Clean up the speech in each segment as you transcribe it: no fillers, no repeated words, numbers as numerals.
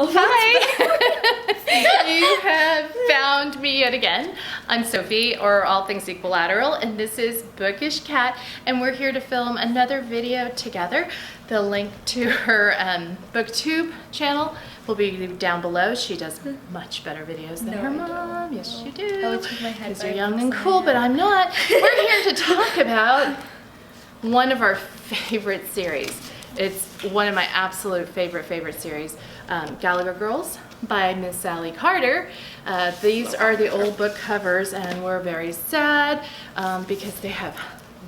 Oh, hi! You have found me yet again. I'm Sophie, or All Things Equilateral, and this is Bookish Cat, and we're here to film another video together. The link to her BookTube channel will be down below. She does much better videos than her mom. Yes, you do. I would take my head. Because you're young and cool, but I'm not. We're here to talk about one of our favorite series. It's one of my absolute favorite series, Gallagher Girls by Miss Sally Carter. These are the old book covers, and we're very sad because they have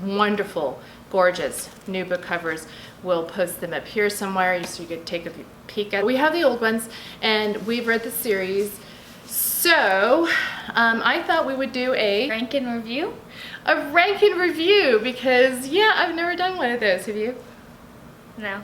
wonderful, gorgeous new book covers. We'll post them up here somewhere so you could take a peek at. We have the old ones, and we've read the series. So I thought we would do a rank and review. Because yeah, I've never done one of those. Have you? No.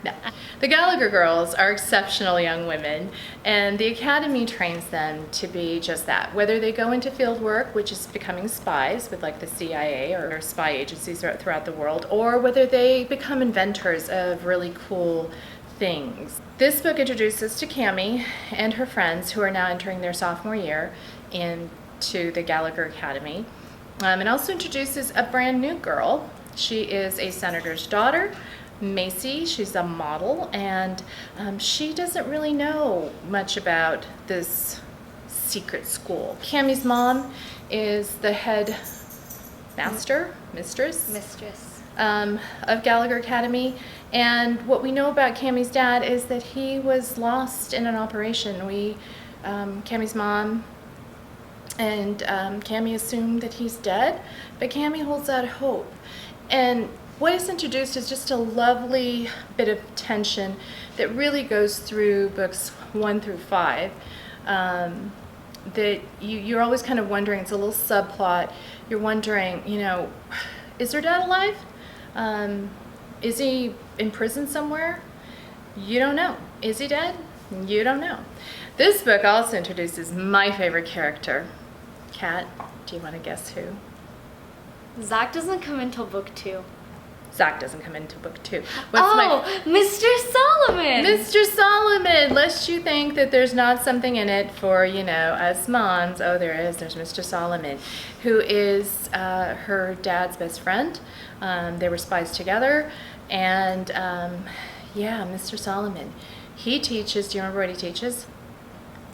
The Gallagher girls are exceptional young women, and the Academy trains them to be just that. Whether they go into field work, which is becoming spies with like the CIA or spy agencies throughout the world, or whether they become inventors of really cool things. This book introduces us to Cammie and her friends who are now entering their sophomore year into the Gallagher Academy. It also introduces a brand new girl. She is a senator's daughter, Macy. She's a model, and she doesn't really know much about this secret school. Cammie's mom is the head mistress of Gallagher Academy, and what we know about Cammie's dad is that he was lost in an operation. Cammie's mom and Cammie assumed that he's dead, but Cammie holds out hope. And what is introduced is just a lovely bit of tension that really goes through books 1 through 5. That you're always kind of wondering, it's a little subplot. You're wondering, is her dad alive? Is he in prison somewhere? You don't know. Is he dead? You don't know. This book also introduces my favorite character. Kat, do you want to guess who? Zach doesn't come until book 2. Zach doesn't come into book 2. Mr. Solomon! Mr. Solomon! Lest you think that there's not something in it for, us moms. Oh, there is. There's Mr. Solomon, who is her dad's best friend. They were spies together. And, Mr. Solomon. He teaches, do you remember what he teaches?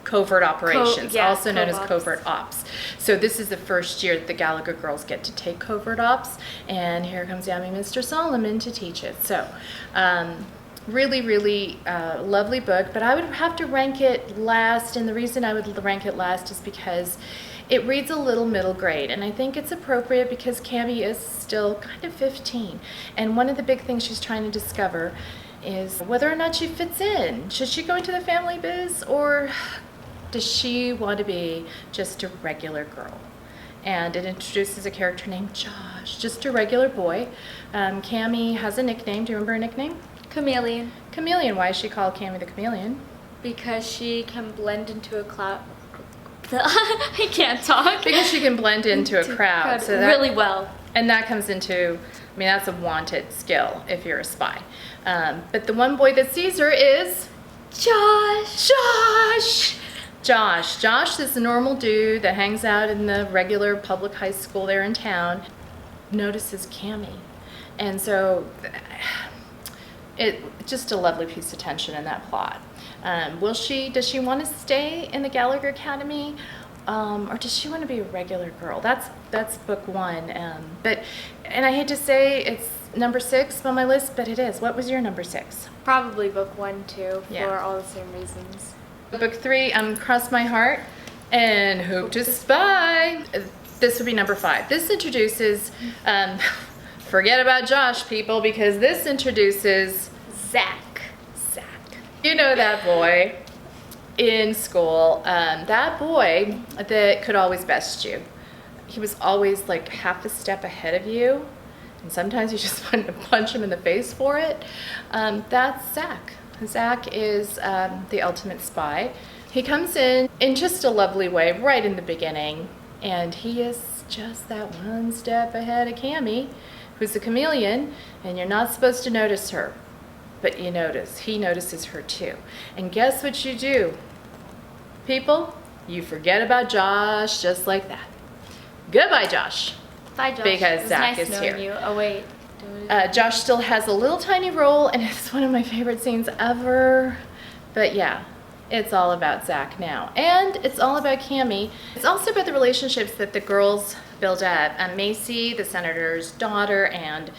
Covert operations, also known as covert ops. So this is the first year that the Gallagher girls get to take covert ops, and here comes Yummy Mr. Solomon to teach it. So really lovely book, but I would have to rank it last, and the reason I would rank it last is because it reads a little middle grade, and I think it's appropriate because Cammie is still kind of 15, and one of the big things she's trying to discover is whether or not she fits in. Should she go into the family biz, or does she want to be just a regular girl? And it introduces a character named Josh, just a regular boy. Cammie has a nickname. Do you remember her nickname? Chameleon. Chameleon. Why is she called Cammie the Chameleon? Because she can blend into a cloud. I can't talk. Because she can blend into a crowd. So really well. And that comes into, that's a wanted skill if you're a spy. But the one boy that sees her is Josh. Josh is the normal dude that hangs out in the regular public high school there in town, notices Cammie. And so it's just a lovely piece of tension in that plot. Does she want to stay in the Gallagher Academy? Or does she want to be a regular girl? That's book 1. And I hate to say it's number 6 on my list, but it is. What was your number 6? Probably book 1 too, for all the same reasons. Book 3, Cross My Heart and Hope to Spy. This would be number 5. This introduces, forget about Josh, people, because this introduces Zach. You know that boy in school, that boy that could always best you. He was always like half a step ahead of you, and sometimes you just wanted to punch him in the face for it. That's Zach. Zach is the ultimate spy. He comes in just a lovely way right in the beginning, and he is just that one step ahead of Cammie, who's a chameleon, and you're not supposed to notice her. but he notices her too. And guess what you do, people? You forget about Josh just like that. Goodbye, Josh. Bye, Josh. Because It was Zach nice is knowing here. You. Oh wait. Josh still has a little tiny role, and it's one of my favorite scenes ever. But yeah, it's all about Zach now. And it's all about Cammie. It's also about the relationships that the girls build up. Macy, the senator's daughter, and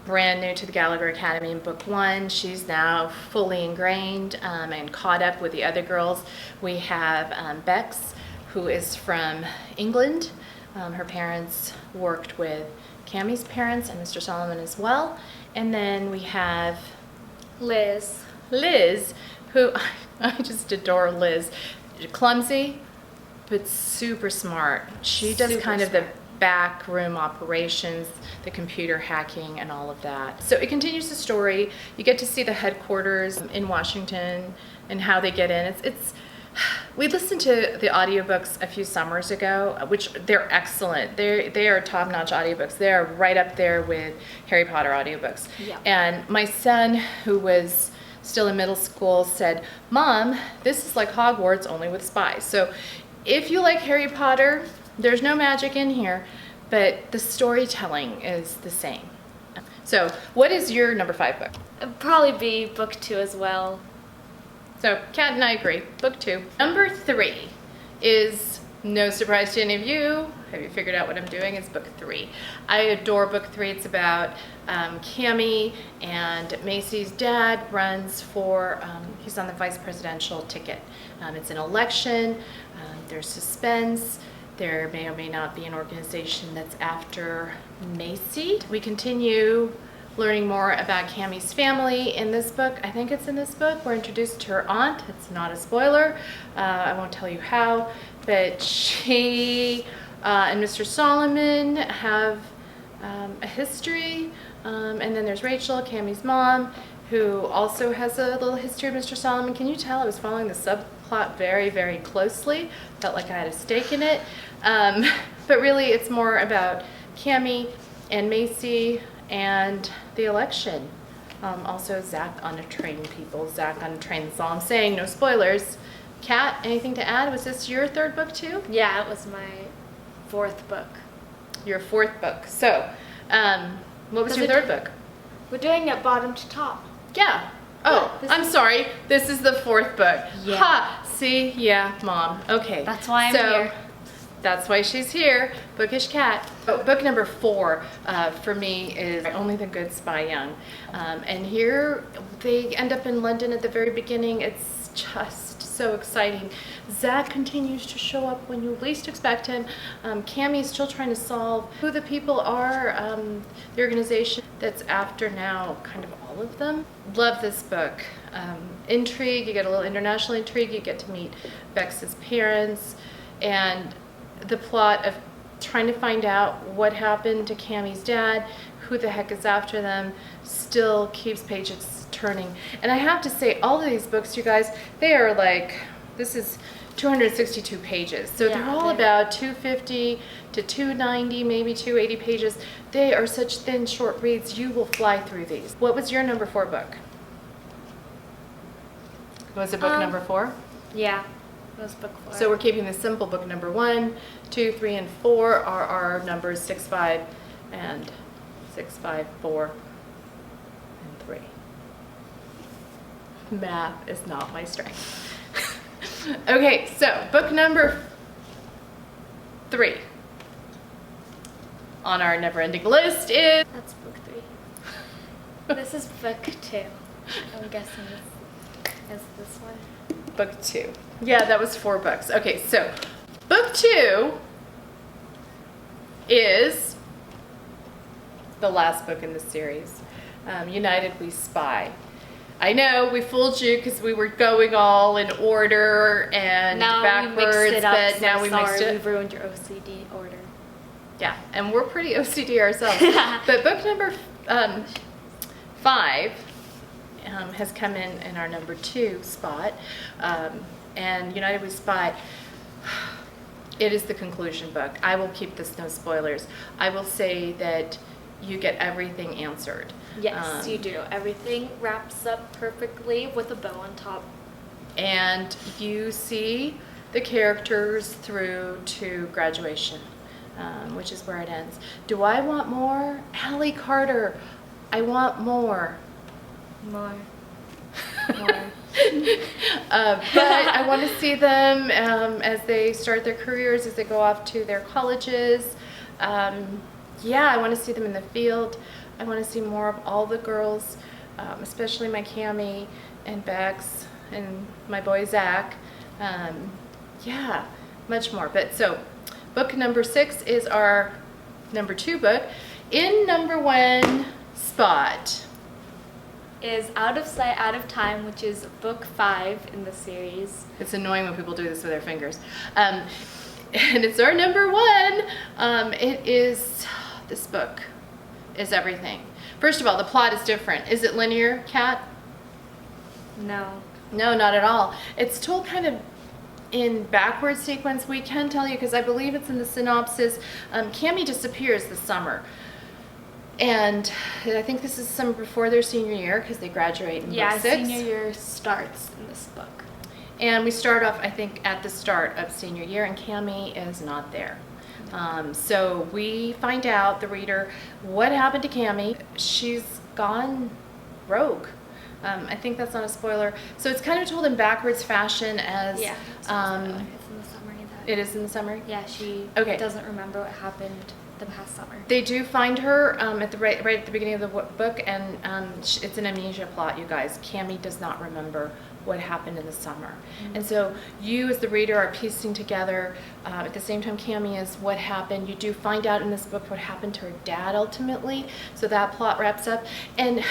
brand new to the Gallagher Academy in book 1. She's now fully ingrained and caught up with the other girls. We have Bex, who is from England. Her parents worked with Cammie's parents and Mr. Solomon as well. And then we have Liz, who I just adore Liz. Clumsy, but super smart. She does kind of the backroom operations, the computer hacking and all of that. So it continues the story. You get to see the headquarters in Washington and how they get in. We listened to the audiobooks a few summers ago, which they're excellent. They are top-notch audiobooks. They are right up there with Harry Potter audiobooks. Yeah. And my son, who was still in middle school, said, "Mom, this is like Hogwarts only with spies." So if you like Harry Potter, there's no magic in here, but the storytelling is the same. So what is your number 5 book? it'd probably be book 2 as well. So Kat and I agree, book 2. Number 3 is, no surprise to any of you, have you figured out what I'm doing? It's book 3. I adore book 3. It's about Cammie and Macy's dad runs for, he's on the vice presidential ticket. It's an election, there's suspense. There may or may not be an organization that's after Macy. We continue learning more about Cammie's family in this book. I think it's in this book. We're introduced to her aunt. It's not a spoiler. I won't tell you how, but she and Mr. Solomon have a history. And then there's Rachel, Cammie's mom, who also has a little history of Mr. Solomon. Can you tell I was following the subplot very, very closely? Felt like I had a stake in it. But really it's more about Cammie and Macy and the election. Also Zach on a train, people. Zach on a train. That's all I'm saying. No spoilers. Kat, anything to add? Was this your 3rd book too? Yeah, it was my 4th book. Your 4th book. So, what was your 3rd book? We're doing it bottom to top. Yeah. Oh, I'm sorry. This is the 4th book. Yeah. Ha! See? Yeah, Mom. Okay. That's why I'm here. That's why she's here. Bookish Cat. Oh, book number 4 for me is Only the Good Spy Young. And here they end up in London at the very beginning. It's just so exciting. Zach continues to show up when you least expect him. Cammie's still trying to solve who the people are, the organization that's after now kind of all of them. Love this book. Intrigue, you get a little international intrigue, you get to meet Bex's parents, and the plot of trying to find out what happened to Cammie's dad, who the heck is after them, still keeps pages turning. And I have to say, all of these books, you guys, they are like, this is 262 pages. So Yeah, they're all about 250 to 290, maybe 280 pages. They are such thin, short reads. You will fly through these. What was your number 4 book? Was it book number 4? Yeah, it was book 4. So we're keeping this simple. Book number 1, 2, 3, and 4 are our numbers 6, 5, and 6, 5, 4, and 3. Math is not my strength. Okay, so book number 3 on our never-ending list is... That's book 3. This is book 2. I'm guessing is this one. Book 2. Yeah, that was 4 books. Okay, so book 2 is the last book in the series. United We Spy. I know we fooled you because we were going all in order and backwards, but now we mixed it. We've ruined your OCD order. Yeah, and we're pretty OCD ourselves. But book number 5 has come in our number 2 spot, and United We Spy. It is the conclusion book. I will keep this no spoilers. I will say that you get everything answered. Yes, you do. Everything wraps up perfectly with a bow on top. And you see the characters through to graduation, which is where it ends. Do I want more? Allie Carter, I want more. More. More. But I want to see them as they start their careers, as they go off to their colleges. Yeah, I want to see them in the field. I want to see more of all the girls, especially my Cammie and Bex and my boy Zach. Yeah, much more. But so book number 6 is our number 2 book. In number 1 spot is Out of Sight, Out of Time, which is book 5 in the series. It's annoying when people do this with their fingers. And it's our number 1. It is, this book is everything. First of all, the plot is different. Is it linear, Kat? No. No, not at all. It's told kind of in backward sequence. We can tell you, because I believe it's in the synopsis, Cammie disappears this summer. And I think this is summer before their senior year, because they graduate in book 6. Senior year starts in this book. And we start off, I think, at the start of senior year, and Cammie is not there. So we find out, the reader, what happened to Cammie. She's gone rogue. I think that's not a spoiler. So it's kind of told in backwards fashion as... Yeah, it's not a spoiler. It's in the summary. It is in the summary? Yeah, she doesn't remember what happened the past summer. They do find her at the right at the beginning of the book, and it's an amnesia plot, you guys. Cammie does not remember what happened in the summer. Mm-hmm. And so you as the reader are piecing together, at the same time Cammie is, what happened. You do find out in this book what happened to her dad ultimately, so that plot wraps up. And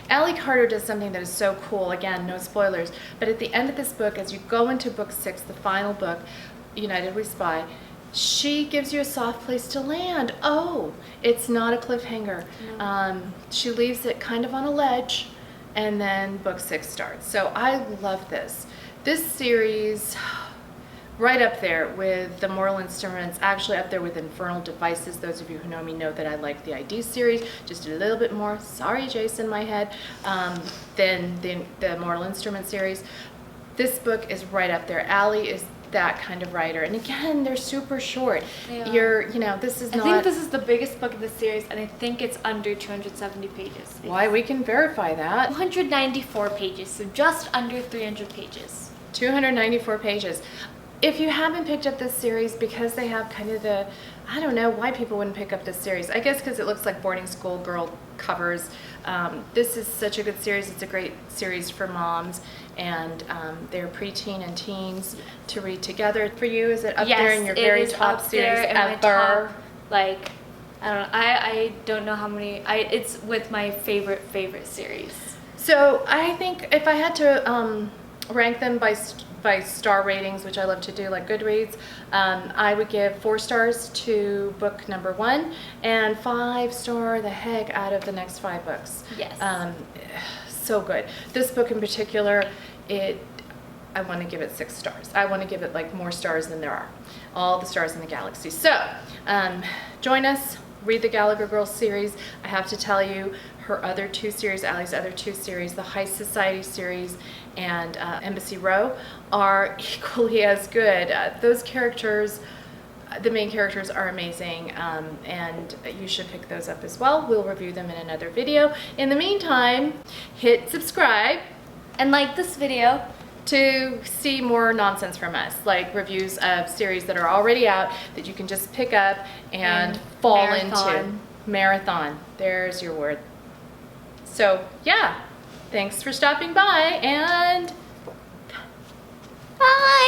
Allie Carter does something that is so cool. Again, no spoilers, but at the end of this book, as you go into book 6, the final book, United We Spy, she gives you a soft place to land. Oh, it's not a cliffhanger. No. She leaves it kind of on a ledge, and then book 6 starts. So I love this. This series, right up there with the Mortal Instruments, actually up there with Infernal Devices. Those of you who know me know that I like the ID series just a little bit more, sorry Jason, my head, than the Mortal Instrument series. This book is right up there. Allie is that kind of writer, and again, they're super short. This is not... I think this is the biggest book of the series, and I think it's under 270 pages. Why, we can verify that. 294 pages, so just under 300 pages. 294 pages. If you haven't picked up this series, because they have kind of the, I don't know why people wouldn't pick up this series. I guess because it looks like boarding school girl covers. This is such a good series. It's a great series for moms, and they're preteen and teens to read together. For you, is it up there in your very top series ever? I don't know how many. It's with my favorite series. So I think if I had to rank them by star ratings, which I love to do, like Goodreads, I would give 4 stars to book number 1 and 5-star the heck out of the next 5 books. Yes. So good. This book in particular, I want to give it 6 stars. I want to give it like more stars than there are. All the stars in the galaxy. So join us, read the Gallagher Girls series. I have to tell you, her other 2 series, Allie's other 2 series, the High Society series and Embassy Row, are equally as good. Those characters, the main characters, are amazing, and you should pick those up as well. We'll review them in another video. In the meantime, hit subscribe and like this video to see more nonsense from us, like reviews of series that are already out that you can just pick up and fall into. Marathon. There's your word. So yeah, thanks for stopping by, and bye.